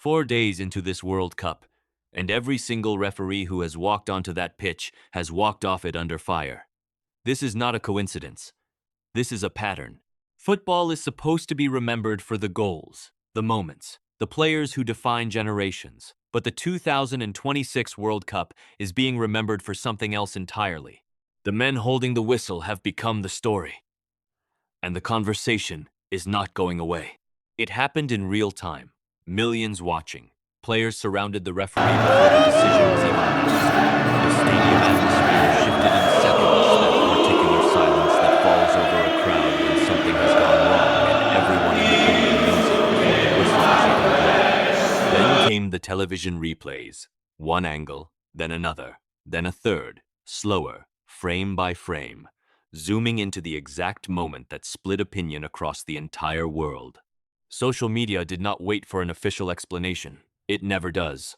4 days into this World Cup, and every single referee who has walked onto that pitch has walked off it under fire. This is not a coincidence. This is a pattern. Football is supposed to be remembered for the goals, the moments, the players who define generations. But the 2026 World Cup is being remembered for something else entirely. The men holding the whistle have become the story. And the conversation is not going away. It happened in real time. Millions watching. Players surrounded the referee before the decision was even announced. The stadium atmosphere shifted in seconds, that particular silence that falls over a crowd when something has gone wrong and everyone in the building knows it before the whistle is even blown. Then came the television replays. One angle, then another, then a third, slower, frame by frame, zooming into the exact moment that split opinion across the entire world. Social media did not wait for an official explanation. It never does.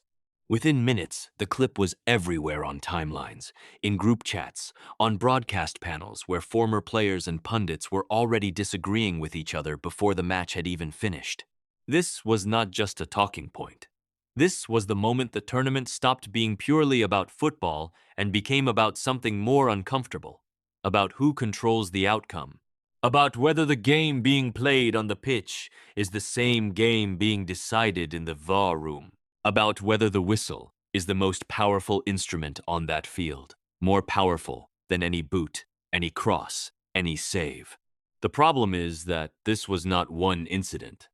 Within minutes, the clip was everywhere on timelines, in group chats, on broadcast panels where former players and pundits were already disagreeing with each other before the match had even finished. This was not just a talking point. This was the moment the tournament stopped being purely about football and became about something more uncomfortable, about who controls the outcome, about whether the game being played on the pitch is the same game being decided in the VAR room, about whether the whistle is the most powerful instrument on that field, more powerful than any boot, any cross, any save. The problem is that this was not one incident.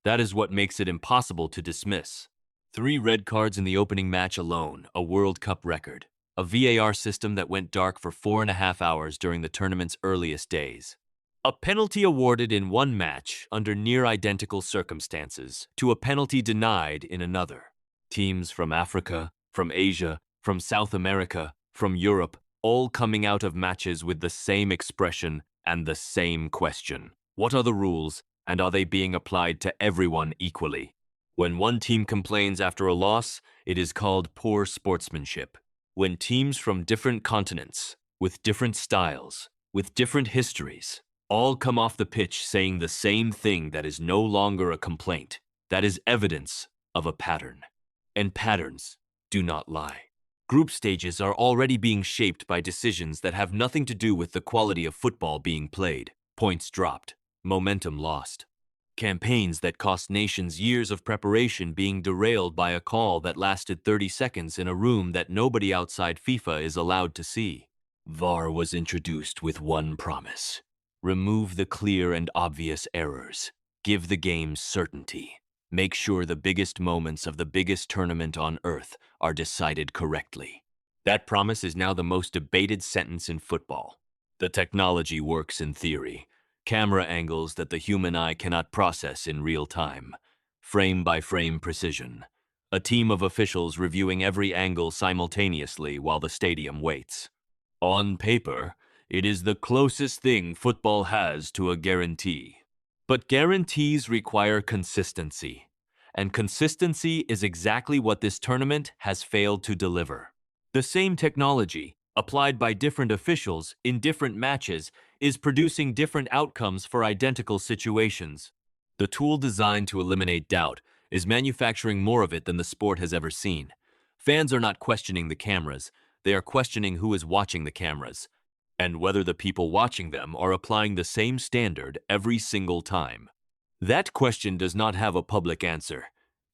That is what makes it impossible to dismiss. 3 red cards in the opening match alone, a World Cup record. A VAR system that went dark for 4.5 hours during the tournament's earliest days. A penalty awarded in one match under near-identical circumstances to a penalty denied in another. Teams from Africa, from Asia, from South America, from Europe, all coming out of matches with the same expression and the same question. What are the rules, and are they being applied to everyone equally? When one team complains after a loss, it is called poor sportsmanship. When teams from different continents, with different styles, with different histories, all come off the pitch saying the same thing, that is no longer a complaint. That is evidence of a pattern. And patterns do not lie. Group stages are already being shaped by decisions that have nothing to do with the quality of football being played. Points dropped, momentum lost. Campaigns that cost nations years of preparation being derailed by a call that lasted 30 seconds in a room that nobody outside FIFA is allowed to see. VAR was introduced with one promise: remove the clear and obvious errors. Give the game certainty. Make sure the biggest moments of the biggest tournament on earth are decided correctly. That promise is now the most debated sentence in football. The technology works in theory. Camera angles that the human eye cannot process in real time. Frame-by-frame precision. A team of officials reviewing every angle simultaneously while the stadium waits. On paper, it is the closest thing football has to a guarantee. But guarantees require consistency. And consistency is exactly what this tournament has failed to deliver. The same technology, applied by different officials in different matches, is producing different outcomes for identical situations. The tool designed to eliminate doubt is manufacturing more of it than the sport has ever seen. Fans are not questioning the cameras, they are questioning who is watching the cameras, and whether the people watching them are applying the same standard every single time. That question does not have a public answer,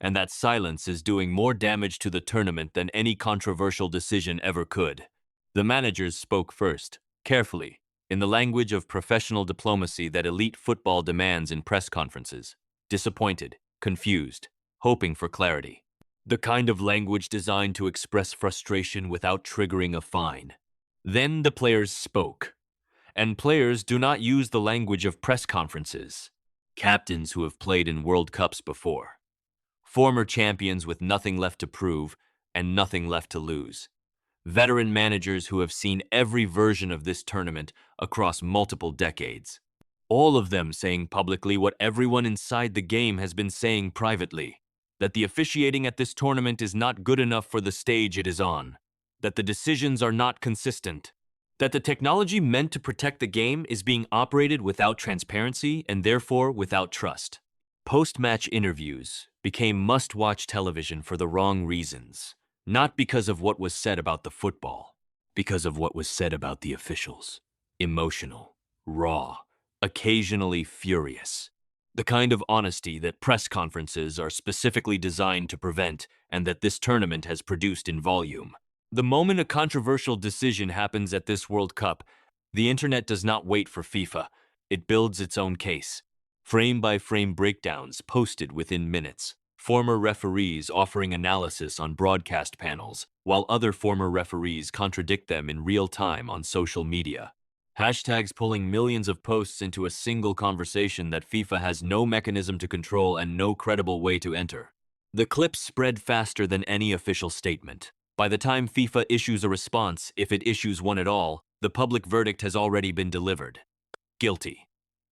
and that silence is doing more damage to the tournament than any controversial decision ever could. The managers spoke first, carefully, in the language of professional diplomacy that elite football demands in press conferences. Disappointed, confused, hoping for clarity. The kind of language designed to express frustration without triggering a fine. Then the players spoke. And players do not use the language of press conferences. Captains who have played in World Cups before. Former champions with nothing left to prove and nothing left to lose. Veteran managers who have seen every version of this tournament across multiple decades. All of them saying publicly what everyone inside the game has been saying privately, that the officiating at this tournament is not good enough for the stage it is on, that the decisions are not consistent, that the technology meant to protect the game is being operated without transparency and therefore without trust. Post-match interviews became must-watch television for the wrong reasons, not because of what was said about the football, because of what was said about the officials. Emotional, raw, occasionally furious. The kind of honesty that press conferences are specifically designed to prevent and that this tournament has produced in volume. The moment a controversial decision happens at this World Cup, the internet does not wait for FIFA. It builds its own case. Frame-by-frame breakdowns posted within minutes. Former referees offering analysis on broadcast panels, while other former referees contradict them in real time on social media. Hashtags pulling millions of posts into a single conversation that FIFA has no mechanism to control and no credible way to enter. The clips spread faster than any official statement. By the time FIFA issues a response, if it issues one at all, the public verdict has already been delivered. Guilty.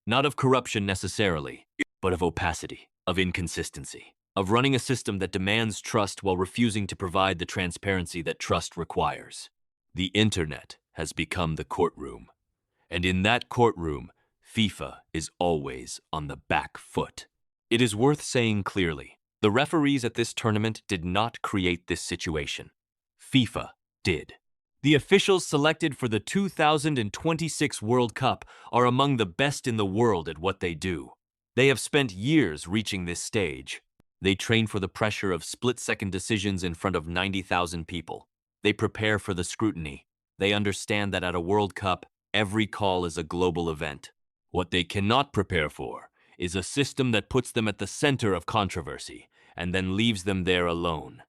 Not of corruption necessarily, but of opacity, of inconsistency, of running a system that demands trust while refusing to provide the transparency that trust requires. The internet has become the courtroom. And in that courtroom, FIFA is always on the back foot. It is worth saying clearly, the referees at this tournament did not create this situation. FIFA did. The officials selected for the 2026 World Cup are among the best in the world at what they do. They have spent years reaching this stage. They train for the pressure of split-second decisions in front of 90,000 people. They prepare for the scrutiny. They understand that at a World Cup, every call is a global event. What they cannot prepare for is a system that puts them at the center of controversy and then leaves them there alone.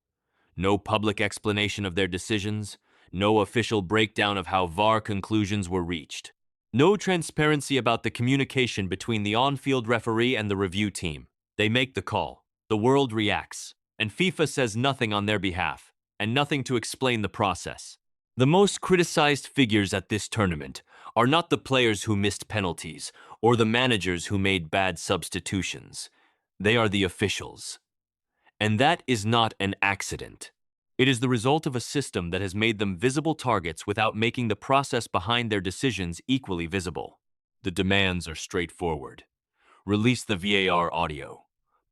No public explanation of their decisions, no official breakdown of how VAR conclusions were reached. No transparency about the communication between the on-field referee and the review team. They make the call, the world reacts, and FIFA says nothing on their behalf, and nothing to explain the process. The most criticized figures at this tournament are not the players who missed penalties or the managers who made bad substitutions. They are the officials. And that is not an accident. It is the result of a system that has made them visible targets without making the process behind their decisions equally visible. The demands are straightforward. Release the VAR audio.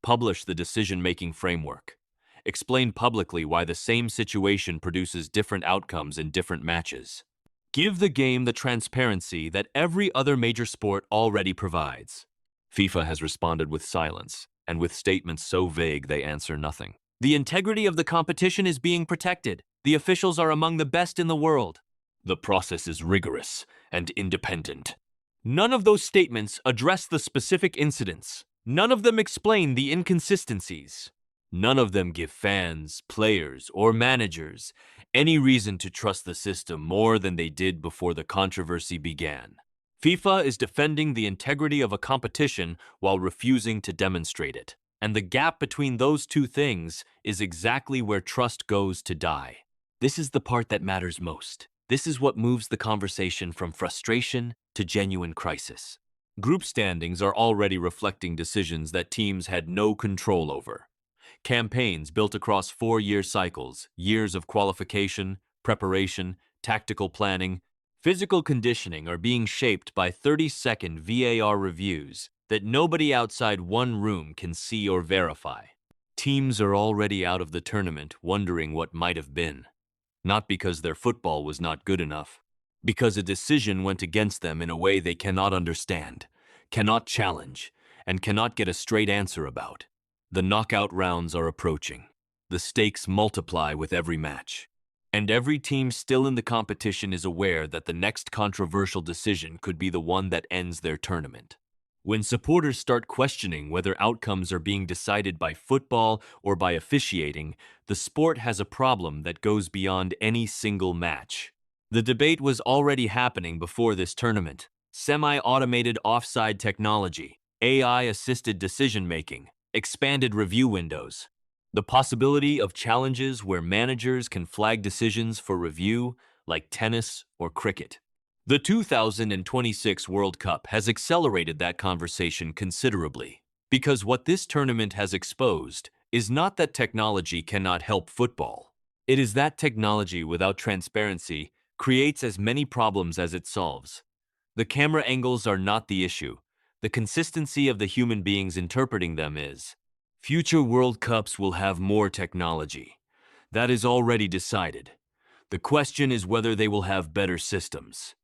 Publish the decision-making framework. Explain publicly why the same situation produces different outcomes in different matches. Give the game the transparency that every other major sport already provides. FIFA has responded with silence, and with statements so vague they answer nothing. The integrity of the competition is being protected. The officials are among the best in the world. The process is rigorous and independent. None of those statements address the specific incidents. None of them explain the inconsistencies. None of them give fans, players, or managers any reason to trust the system more than they did before the controversy began. FIFA is defending the integrity of a competition while refusing to demonstrate it. And the gap between those two things is exactly where trust goes to die. This is the part that matters most. This is what moves the conversation from frustration to genuine crisis. Group standings are already reflecting decisions that teams had no control over. Campaigns built across 4-year cycles, years of qualification, preparation, tactical planning, physical conditioning are being shaped by 30-second VAR reviews that nobody outside one room can see or verify. Teams are already out of the tournament wondering what might have been. Not because their football was not good enough, because a decision went against them in a way they cannot understand, cannot challenge, and cannot get a straight answer about. The knockout rounds are approaching. The stakes multiply with every match. And every team still in the competition is aware that the next controversial decision could be the one that ends their tournament. When supporters start questioning whether outcomes are being decided by football or by officiating, the sport has a problem that goes beyond any single match. The debate was already happening before this tournament. Semi-automated offside technology, AI-assisted decision-making, expanded review windows. The possibility of challenges where managers can flag decisions for review, like tennis or cricket. The 2026 World Cup has accelerated that conversation considerably, because what this tournament has exposed is not that technology cannot help football. It is that technology without transparency creates as many problems as it solves. The camera angles are not the issue. The consistency of the human beings interpreting them is. Future World Cups will have more technology. That is already decided. The question is whether they will have better systems.